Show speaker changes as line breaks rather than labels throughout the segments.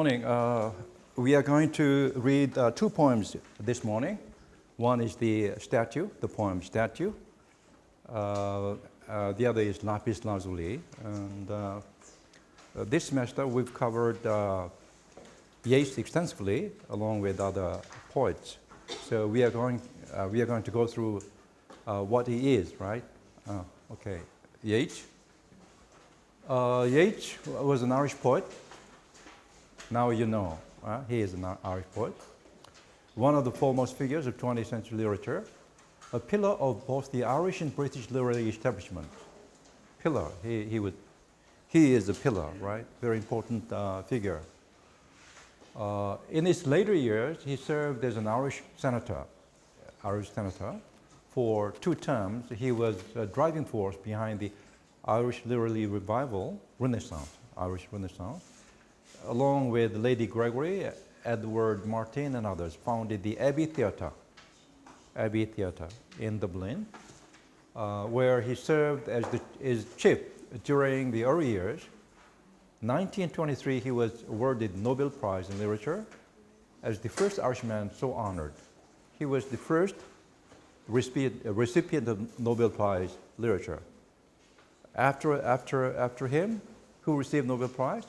morning. We are going to read two poems this morning. One is the statue, the poem Statue. The other is Lapis Lazuli. And this semester we've covered Yeats extensively along with other poets. So we are going to go through what he is, right? Okay, Yeats. Yeats was an Irish poet. Now you know, he is an Irish poet. One of the foremost figures of 20th century literature, a pillar of both the Irish and British literary establishment. Pillar, he is a pillar, right? Very important figure. In his later years, he served as an Irish senator for 2 terms. He was a driving force behind the Irish literary revival, Irish Renaissance. Along with Lady Gregory, Edward Martyn and others, founded the Abbey Theatre in Dublin, where he served as chief during the early years. 1923, he was awarded Nobel Prize in Literature as the first Irishman so honored. He was the first recipient of Nobel Prize Literature. After him, who received Nobel Prize?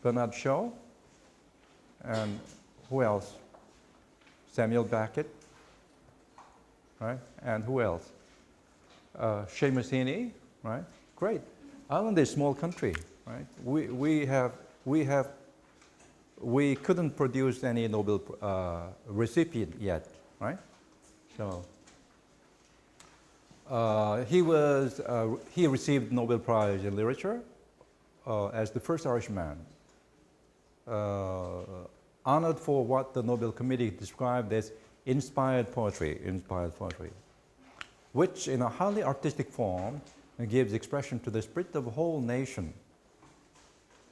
Bernard Shaw. And who else? Samuel Beckett, right? And who else? Seamus Heaney, right? Great. Ireland is a small country, right? We couldn't produce any Nobel recipient yet, right? So he received Nobel Prize in Literature as the first Irishman. Honored for what the Nobel Committee described as inspired poetry, which in a highly artistic form gives expression to the spirit of a whole nation.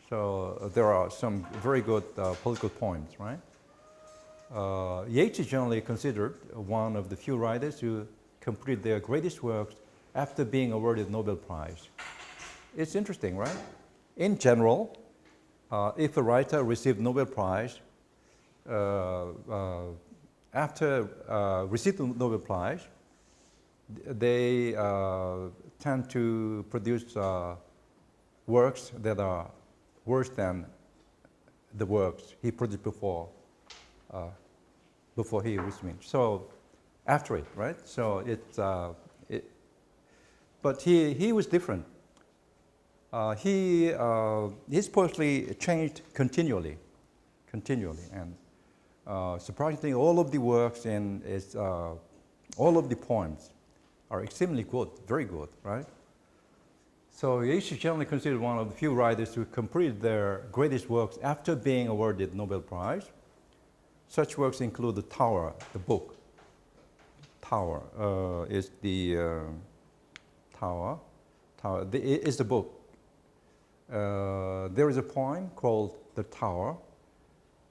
So there are some very good political poems, right? Yeats is generally considered one of the few writers who completed their greatest works after being awarded Nobel Prize. It's interesting, right? In general, if a writer received Nobel Prize, after receipt of Nobel Prize, they tend to produce works that are worse than the works he produced before he received. So after it, right? So but he was different. His poetry changed continually, and surprisingly, all of the works in all of the poems are extremely good, very good, right? So Yeats is generally considered one of the few writers who completed their greatest works after being awarded Nobel Prize. Such works include The Tower, the book. Tower is the Tower. Is the book. There is a poem called The Tower,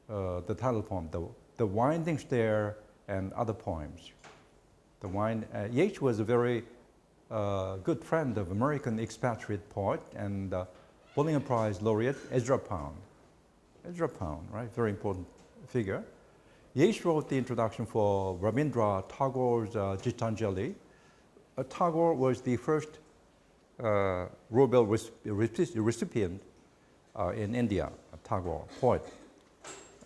the title poem, The Winding Stair, and other poems. Yeats was a very good friend of American expatriate poet and Pulitzer Prize laureate Ezra Pound. Right? Very important figure. Yeats wrote the introduction for Rabindra Tagore's Gitanjali. Tagore was the first Nobel recipient in India, Tagore, poet.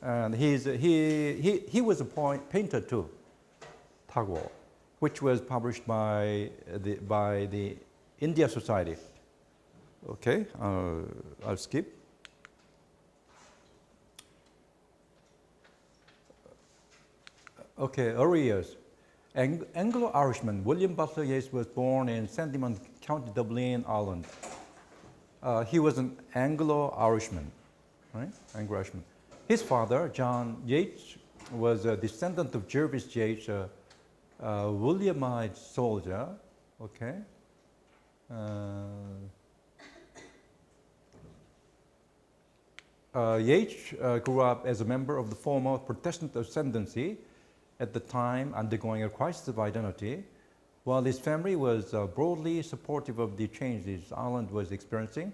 And he was a painter too, Tagore, which was published by the India Society. Okay, I'll skip. Okay, early years. Anglo-Irishman William Butler Yeats was born in Sandymount, County Dublin, Ireland. He was an Anglo-Irishman, right? Anglo-Irishman. His father, John Yeats, was a descendant of Jervis Yeats, a Williamite soldier. Okay. Yeats grew up as a member of the former Protestant ascendancy, at the time undergoing a crisis of identity, while his family was broadly supportive of the changes Ireland was experiencing.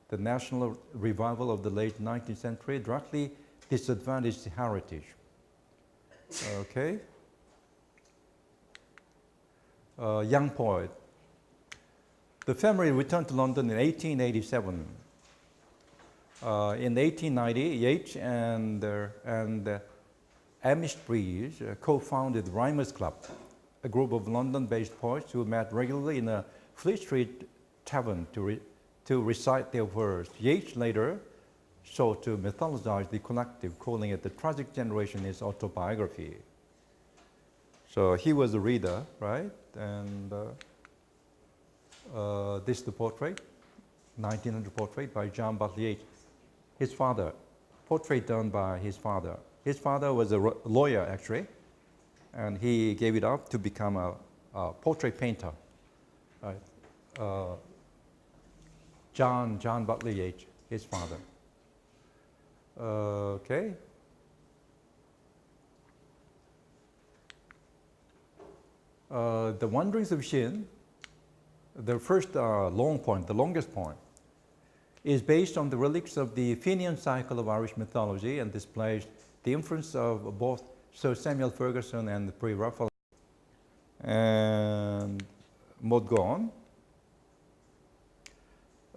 the national revival of the late 19th century directly disadvantaged heritage. Okay. Young poet. The family returned to London in 1887. In 1890, Yeats and Amish Breeze co-founded Rhymers Club, a group of London-based poets who met regularly in a Fleet Street tavern to recite their verse. Yeats later sought to mythologize the collective, calling it the tragic generation in his autobiography. So he was a reader, right? And this is the portrait, 1900 portrait by John Butler Yeats. His father, portrait done by his father. His father was a lawyer, actually, and he gave it up to become a portrait painter. Right? John Butler Yeats, his father. Okay. The Wanderings of Shin, the first long poem, the longest poem, is based on the relics of the Fenian cycle of Irish mythology and displays the influence of both Sir Samuel Ferguson and pre-Raphael. And Maud Gonne.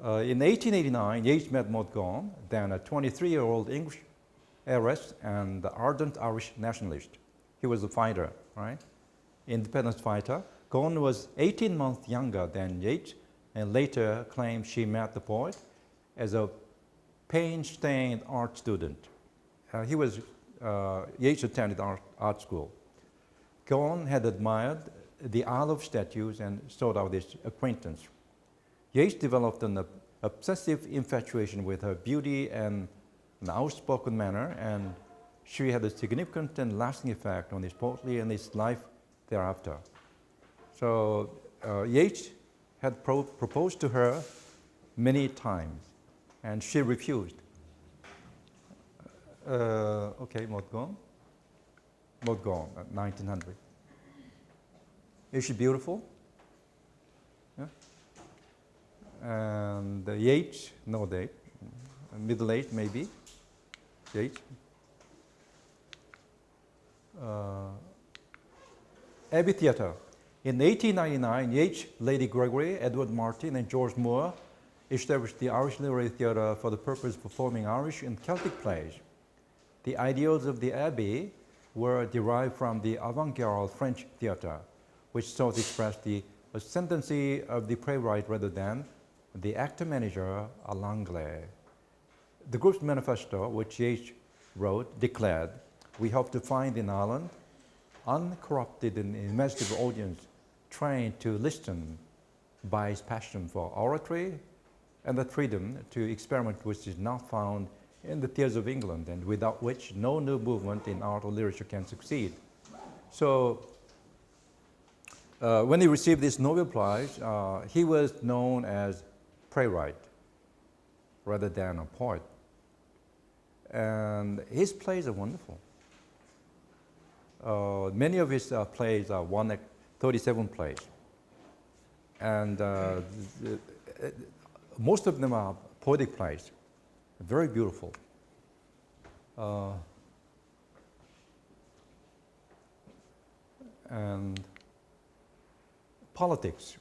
In 1889, Yeats met Maud Gonne, then a 23-year-old English heiress and ardent Irish nationalist. He was a fighter, right? Independence fighter. Gonne was 18 months younger than Yeats and later claimed she met the poet as a pain-stained art student. Yeats attended art school. Gonne had admired the olive statues and sought out this acquaintance. Yeats developed an obsessive infatuation with her beauty and an outspoken manner, and she had a significant and lasting effect on his poetry and his life thereafter. So Yeats had proposed to her many times, and she refused. Okay, Maud Gonne. Maud Gonne, 1900. Is she beautiful? Yeah. And Yeats, no date. Middle age, maybe. Yeats. Abbey Theatre. In 1899, Yeats, Lady Gregory, Edward Martin, and George Moore established the Irish Literary Theatre for the purpose of performing Irish and Celtic plays. The ideals of the Abbey were derived from the avant-garde French theatre, which sought to express the ascendancy of the playwright rather than the actor-manager à l'anglais. The group's manifesto, which Yeats wrote, declared, "We hope to find in Ireland uncorrupted and imaginative audience trained to listen by his passion for oratory and the freedom to experiment which is not found in the theatres of England and without which no new movement in art or literature can succeed." So when he received this Nobel Prize, he was known as playwright rather than a poet. And his plays are wonderful. Many of his plays are 137 plays. And most of them are poetic plays, very beautiful. And politics.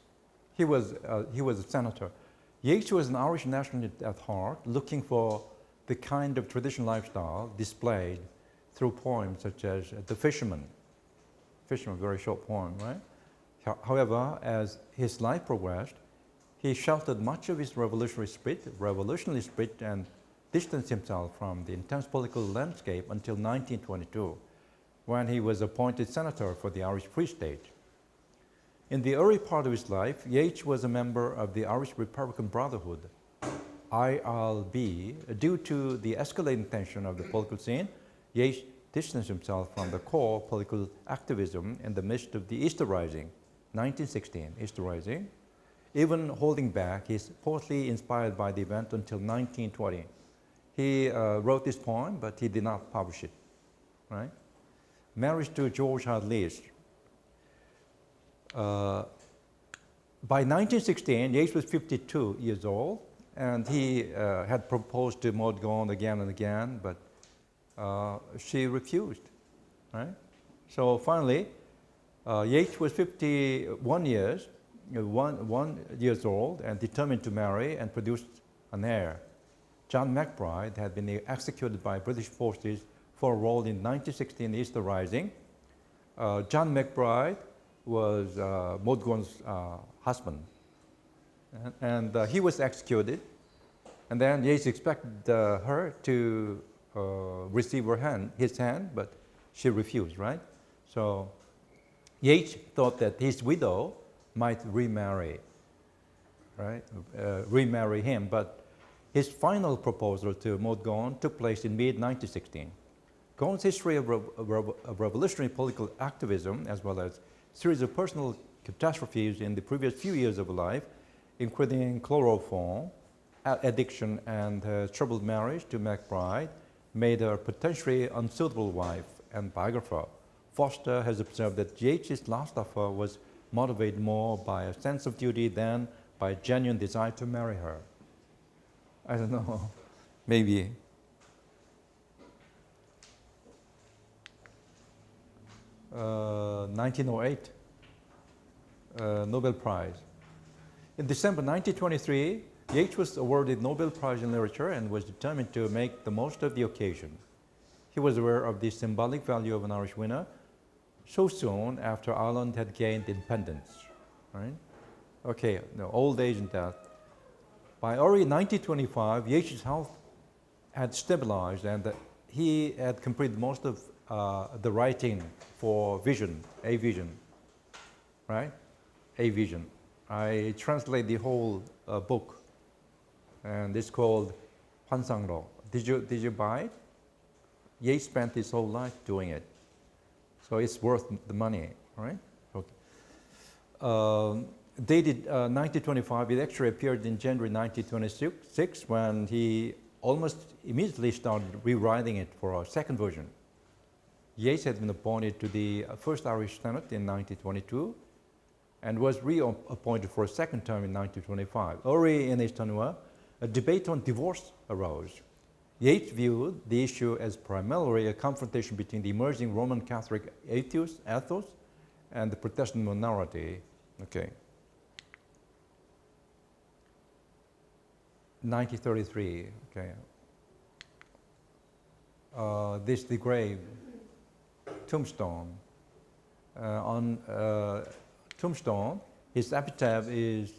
He was a senator. Yeats was an Irish nationalist at heart, looking for the kind of traditional lifestyle displayed through poems such as The Fisherman. Fisherman, very short poem, right? However, as his life progressed, he sheltered much of his revolutionary spirit and distanced himself from the intense political landscape until 1922, when he was appointed senator for the Irish Free State. In the early part of his life, Yeats was a member of the Irish Republican Brotherhood, IRB. Due to the escalating tension of the political scene, Yeats distanced himself from the core political activism in the midst of the Easter Rising, 1916, Easter Rising, even holding back his poetry inspired by the event until 1920. He wrote this poem, but he did not publish it, right? Marriage to George Hadley's. By 1916, Yeats was 52 years old, And he had proposed to Maud Gonne again and again, but she refused, right? So finally, Yeats was 51 years old and determined to marry and produce an heir. John McBride had been executed by British forces for a role in 1916 Easter Rising. John McBride was Maud Gonne's husband. And he was executed. And then Yeats expected her to receive his hand, but she refused, right? So Yeats thought that his widow might remarry, right? Remarry him, but his final proposal to Maud Gonne took place in mid-1916. Gonne's history of revolutionary political activism, as well as a series of personal catastrophes in the previous few years of her life, including chloroform, addiction, and her troubled marriage to McBride, made her a potentially unsuitable wife and biographer. Foster has observed that Yeats' last offer was motivated more by a sense of duty than by a genuine desire to marry her. I don't know, maybe. 1908, Nobel Prize. In December 1923, Yeats was awarded Nobel Prize in Literature and was determined to make the most of the occasion. He was aware of the symbolic value of an Irish winner so soon after Ireland had gained independence, right? Okay, no, old age and death. By early 1925, Yeats' health had stabilized and he had completed most of the writing for Vision, A Vision, right? A Vision. I translate the whole book, and it's called 환상록. Did you buy it? Yeats spent his whole life doing it, so it's worth the money, right? Okay. Dated 1925, it actually appeared in January 1926 when he almost immediately started rewriting it for a second version. Yeats had been appointed to the First Irish Senate in 1922 and was reappointed for a second term in 1925. Early in his tenure, a debate on divorce arose. Yeats viewed the issue as primarily a confrontation between the emerging Roman Catholic ethos and the Protestant minority. Okay. 1933, okay. This is the grave, tombstone. On tombstone, his epitaph is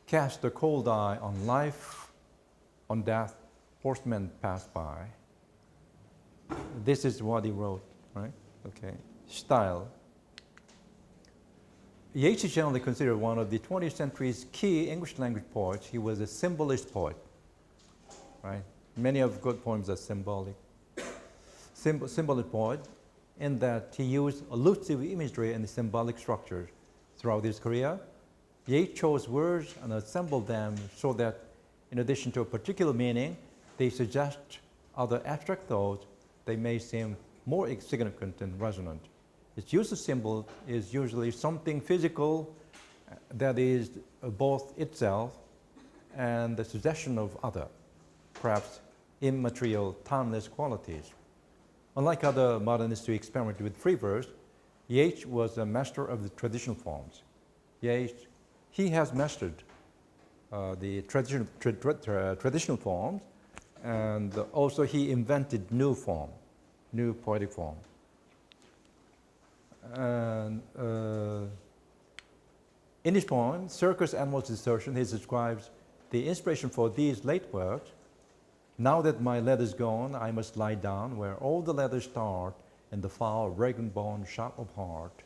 cast a cold eye on life, on death, horsemen pass by. This is what he wrote, right? Okay. Style. Yeats is generally considered one of the 20th century's key English language poets. He was a symbolist poet, right? Many of good poems are symbolic. Symbolic poet in that he used elusive imagery and symbolic structures throughout his career. Yeats chose words and assembled them so that in addition to a particular meaning, they suggest other abstract thoughts. They may seem more significant and resonant. Its use of symbol is usually something physical that is both itself and the suggestion of other, perhaps immaterial, timeless qualities. Unlike other modernists who experimented with free verse, Yeats was a master of the traditional forms. Yeats, he has mastered the traditional forms, and also he invented new poetic form. And in his poem, Circus Animals Desertion, he describes the inspiration for these late works. Now that my leather's gone, I must lie down where all the leathers start in the foul dragon bone shop of heart.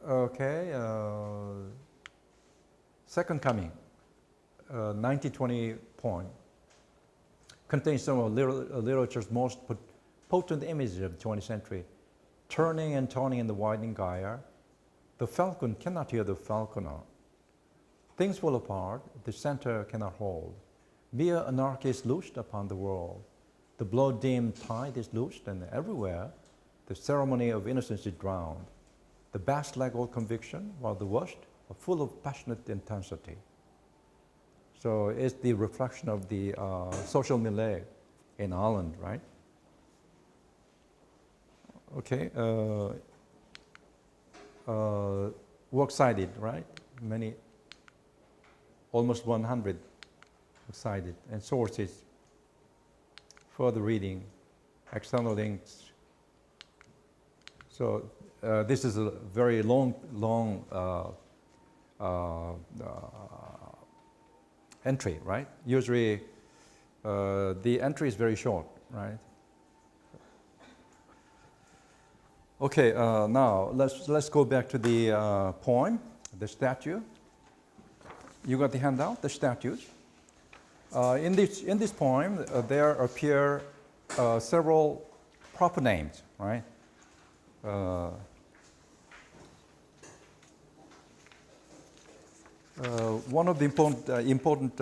Okay, Second Coming. 1920 poem contains some of literature's most potent images of the 20th century. Turning and turning in the widening gyre, the falcon cannot hear the falconer. Things fall apart, the center cannot hold. Mere anarchy is loosed upon the world. The blood-dimmed tide is loosed, and everywhere the ceremony of innocence is drowned. The best legal conviction, while the worst are full of passionate intensity. So it's the reflection of the social milieu in Ireland, right? Okay. Works cited, right? Many, almost 100 cited, and sources, further reading, external links. So this is a very long entry, right? Usually the entry is very short, right? Okay, now let's go back to the poem, the statue. You got the handout, the statues. In this poem, there appear several proper names, right? One of the important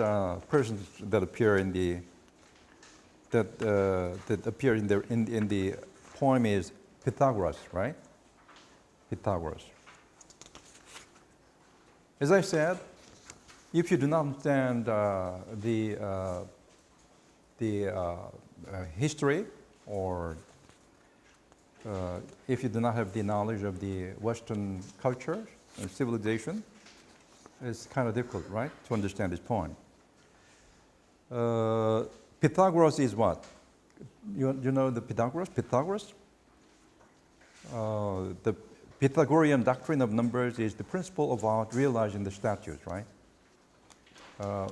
persons that appear in the in the poem is Pythagoras, right? Pythagoras. As I said, if you do not understand the history, or if you do not have the knowledge of the Western culture and civilization, it's kind of difficult, right, to understand this poem. Pythagoras is what? You know the Pythagoras? Pythagoras? The Pythagorean doctrine of numbers is the principle of art realized in the statues, right?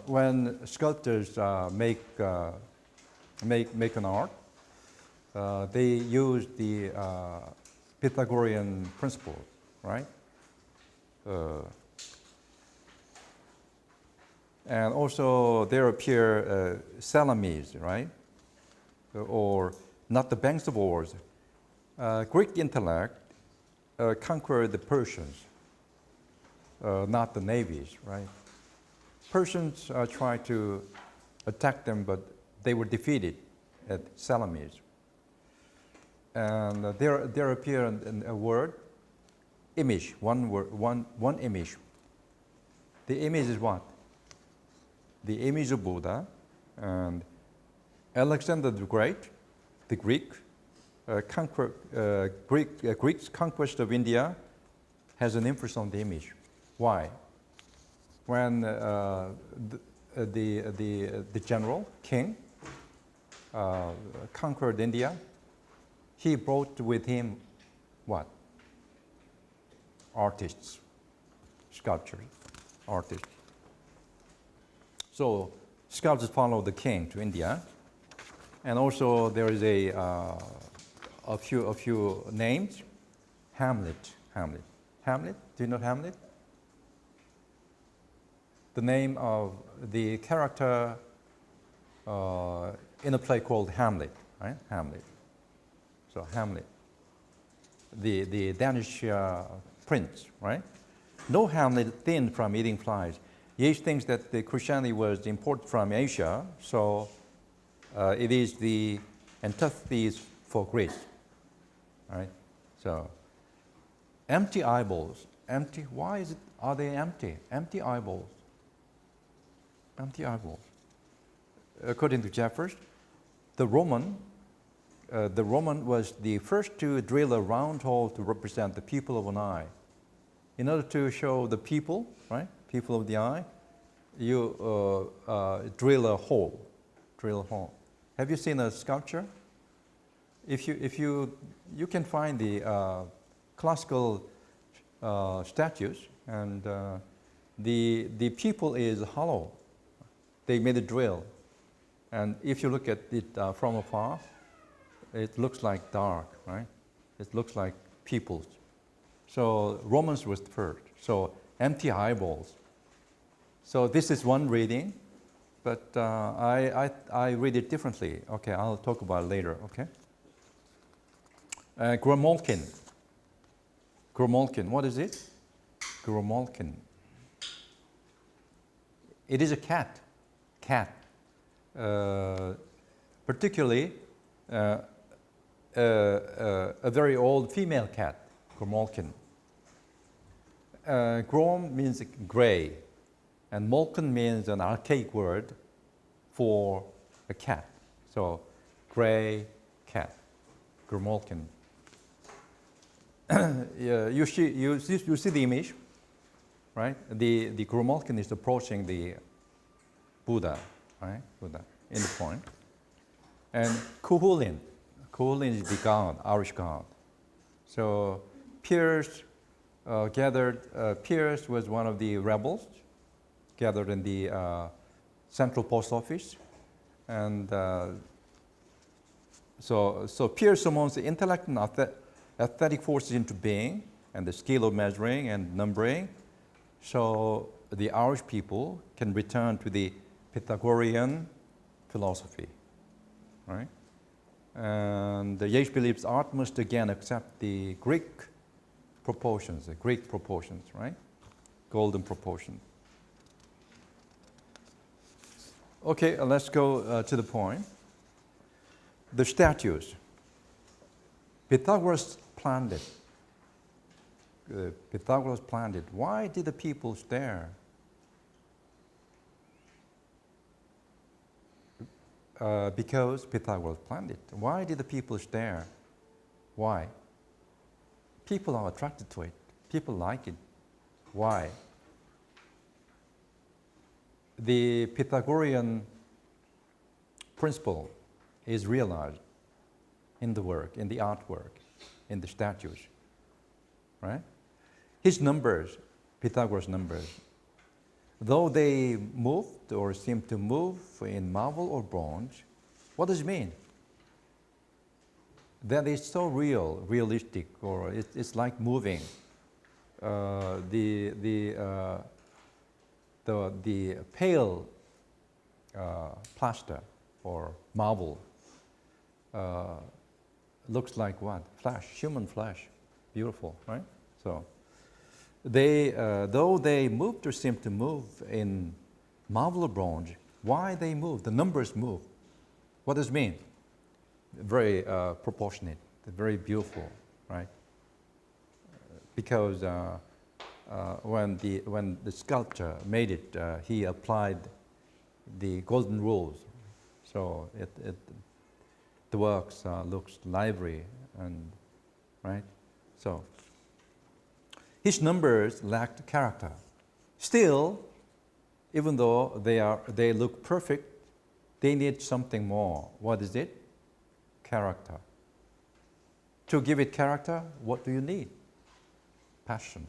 When sculptors make an art, they use the Pythagorean principle, right? And also there appear Salamis, right? Or not the banks of oars. Greek intellect conquered the Persians, not the navies, right? Persians tried to attack them, but they were defeated at Salamis. And there appear a word, image, one word, one image. The image is what? The image of Buddha. And Alexander the Great, the Greek, Greek's conquest of India has an emphasis on the image. Why? When the general, king, conquered India, he brought with him what? Artists, sculptors, artists. So sculptors follow the king to India, and also there is a few names. Hamlet. Do you know Hamlet? The name of the character in a play called Hamlet, right? Hamlet. So Hamlet, the Danish prince, right? No Hamlet thin from eating flies. Yeats thinks that the Christianity was imported from Asia, so it is the antithesis for Greece, right? So empty eyeballs, empty. Why are they empty? Empty eyeballs. Empty eyeballs. According to Jeffers, the Roman was the first to drill a round hole to represent the pupil of an eye. In order to show the pupil, right, pupil of the eye, you drill a hole. Have you seen a sculpture? If you can find the classical statues, and the pupil is hollow. They made a drill, and if you look at it from afar, it looks like dark, right? It looks like pupils. So Romans was first. So empty eyeballs. So this is one reading, but I read it differently. Okay, I'll talk about it later. Okay. Gromolkin. What is it? Gromolkin. It is a cat. Particularly, a very old female cat, Gromolkin. Grom means gray, and Molken means an archaic word for a cat. So, gray cat, Gromolkin. You see the image, right? The Gromolkin is approaching the Buddha, right? Buddha in the point. And Cuchulainn is the god, Irish god. So Pierce Pierce was one of the rebels gathered in the central post office. And so Pierce summons the intellect and aesthetic forces into being, and the skill of measuring and numbering. So the Irish people can return to the Pythagorean philosophy, right? And Yeats believes art must again accept the Greek proportions, right? Golden proportion. Okay, let's go to the point. The statues. Pythagoras planned it. Pythagoras planned it. Why did the people stare? Because Pythagoras planned it. Why did the people stare? Why? People are attracted to it. People like it. Why? The Pythagorean principle is realized in the work, in the artwork, in the statues, right? His numbers, Pythagoras' numbers, though they moved or seem to move in marble or bronze, what does it mean? That is so realistic, or it's like moving. The pale plaster or marble looks like what? Flesh, human flesh. Beautiful, right? So they, though they moved or seemed to move in marble or bronze, why they move? The numbers move. What does it mean? Very proportionate, very beautiful, right? Because when the sculptor made it, he applied the golden rules, so the works looks lively and right. So his numbers lacked character. Still, even though they look perfect, they need something more. What is it? Character. To give it character, what do you need? Passion,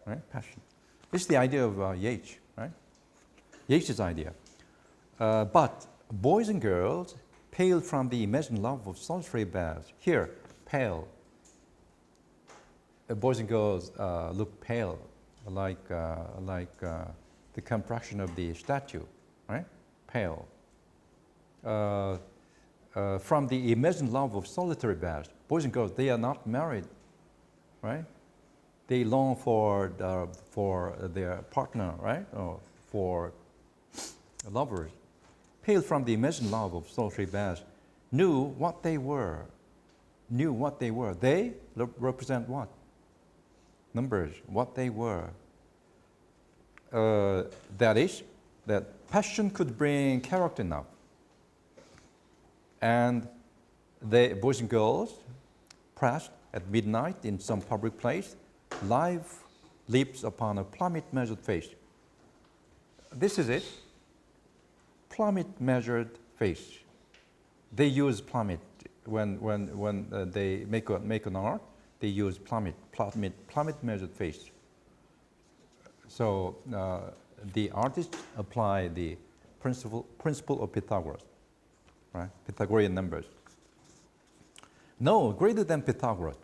right? Passion. This is the idea of Yeats, right? Yeats' idea. But boys and girls pale from the imagined love of solitary baths. Here, pale. Boys and girls look pale, like the complexion of the statue, right? Pale. From the imagined love of solitary baths. Boys and girls, they are not married, right? They long for their partner, right? Or for lovers. Pale from the imagined love of solitary baths, knew what they were. They represent what? Numbers, what they were. That is, that passion could bring character enough. And the boys and girls, pressed at midnight in some public place, life leaps upon a plummet measured face. This is it. Plummet measured face. They use plummet when they make an art. They use plummet measured face. So the artists apply the principle of Pythagoras, right? Pythagorean numbers. No, greater than Pythagoras.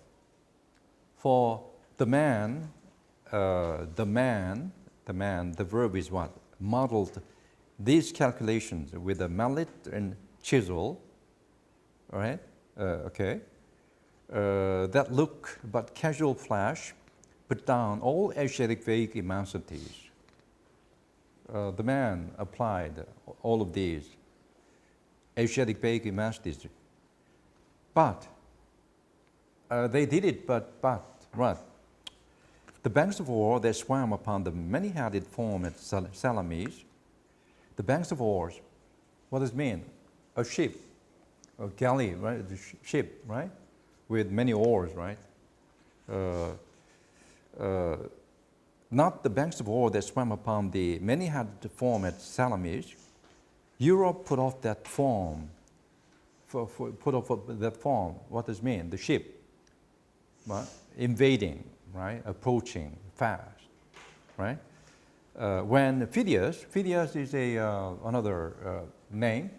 For the verb is what? Modeled these calculations with a mallet and chisel, right? That look but casual flash, put down all Asiatic vague immensities. The man applied all of these Asiatic vague immensities. But They did it, but what? The banks of ore that swam upon the many-headed foam at Salamis. The banks of ores, what does it mean? A ship, a galley, right? The ship, right? With many oars, right? Not the banks of ore that swam upon the many-headed foam at Salamis. Europe put off that foam. Put off that foam. What does it mean? The ship, right? Invading, right? Approaching fast, right? When Phidias is another name,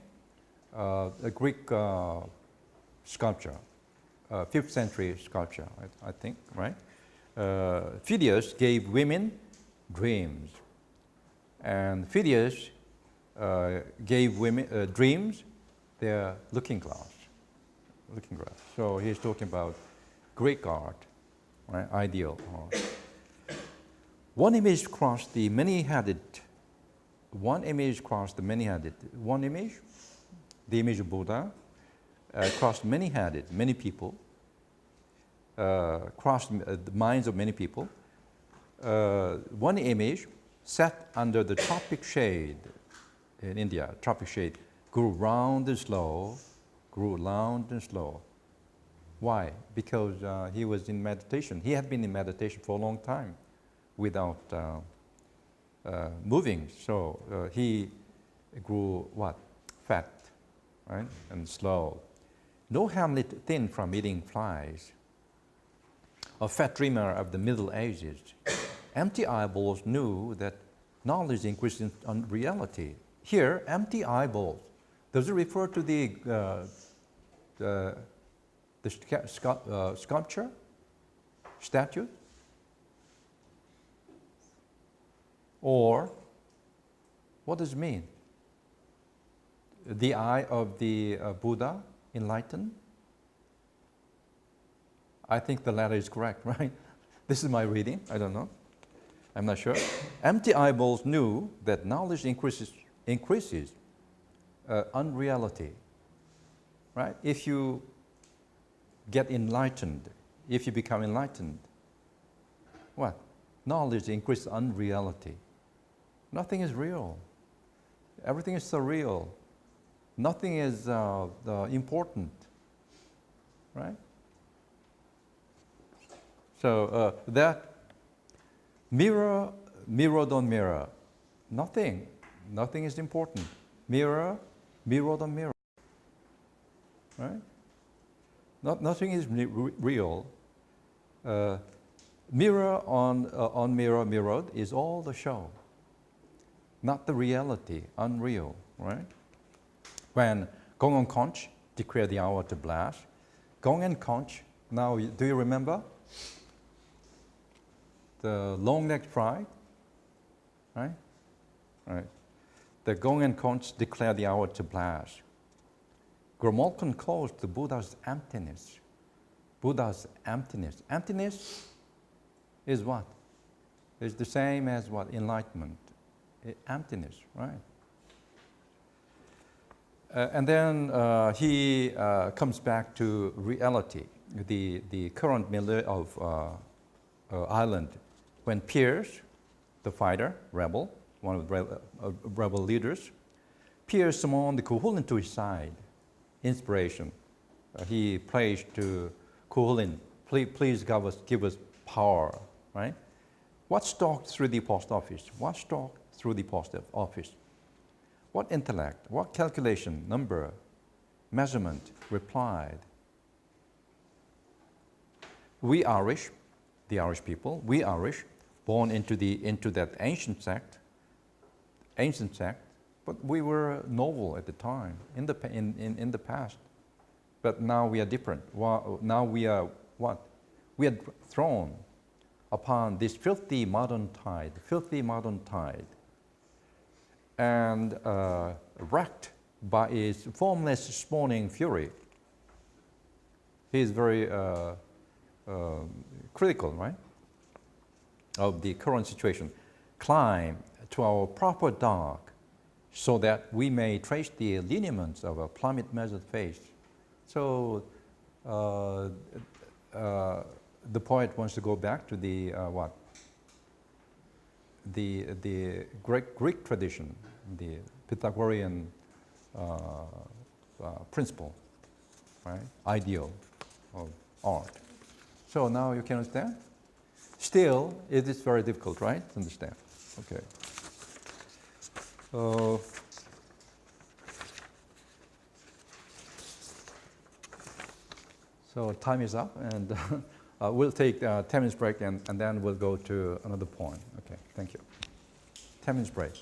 a Greek sculpture, 5th century sculpture, I think, right? Phidias gave women dreams, and Phidias gave women dreams their looking glass. So he's talking about Greek art, right? Ideal art. One image crossed the many-headed. One image, the image of Buddha, crossed many-headed, many people, crossed the minds of many people. One image sat under the tropic shade in India, tropic shade, grew round and slow. Why? Because he was in meditation. He had been in meditation for a long time without moving. So he grew what? Fat, right? And slow. No Hamlet thin from eating flies. A fat dreamer of the Middle Ages. Empty eyeballs knew that knowledge increases on reality. Here, empty eyeballs. Does it refer to the sculpture, statue? Or what does it mean? The eye of the Buddha enlightened? I think the latter is correct, right? This is my reading. I don't know. I'm not sure. Empty eyeballs knew that knowledge increases unreality, right? If you get enlightened, if you become enlightened, what? Knowledge increases unreality. Nothing is real. Everything is surreal. Nothing is important, right? So that mirror don't mirror. Nothing is important. Mirror don't mirror, right? Nothing is real. Mirror on mirror mirrored is all the show, not the reality, unreal, right? When Gong and Conch declared the hour to blast, Gong and Conch, now do you remember? The long-necked frog, right? Right. The Gong and Conch declared the hour to blast. Gromolkin calls the Buddha's emptiness. Buddha's emptiness. Emptiness is what? It's the same as what? Enlightenment. Emptiness, right? And then he comes back to reality, the current milieu of Ireland, when Piers, the fighter, rebel, one of the rebel leaders, Piers summoned the Cuchulainn to his side. Inspiration. He prays to Cuchulainn, please give us power, right? What stalked through the post office? What stalked through the post office? What intellect? What calculation, number, measurement replied? We Irish, the Irish people, we Irish, born into that ancient sect, but we were noble at the time, in the past. But now we are different. Now we are what? We are thrown upon this filthy modern tide, and wrecked by its formless spawning fury. He is very critical, right, of the current situation. Climb to our proper dark, so that we may trace the lineaments of a plummet measured face. So the poet wants to go back to the what? The Greek tradition, the Pythagorean principle, right? Ideal of art. So now you can understand? Still, it is very difficult, right, to understand. Okay. So time is up, and we'll take a 10 minutes break, and then we'll go to another point. Okay, thank you. 10 minutes break.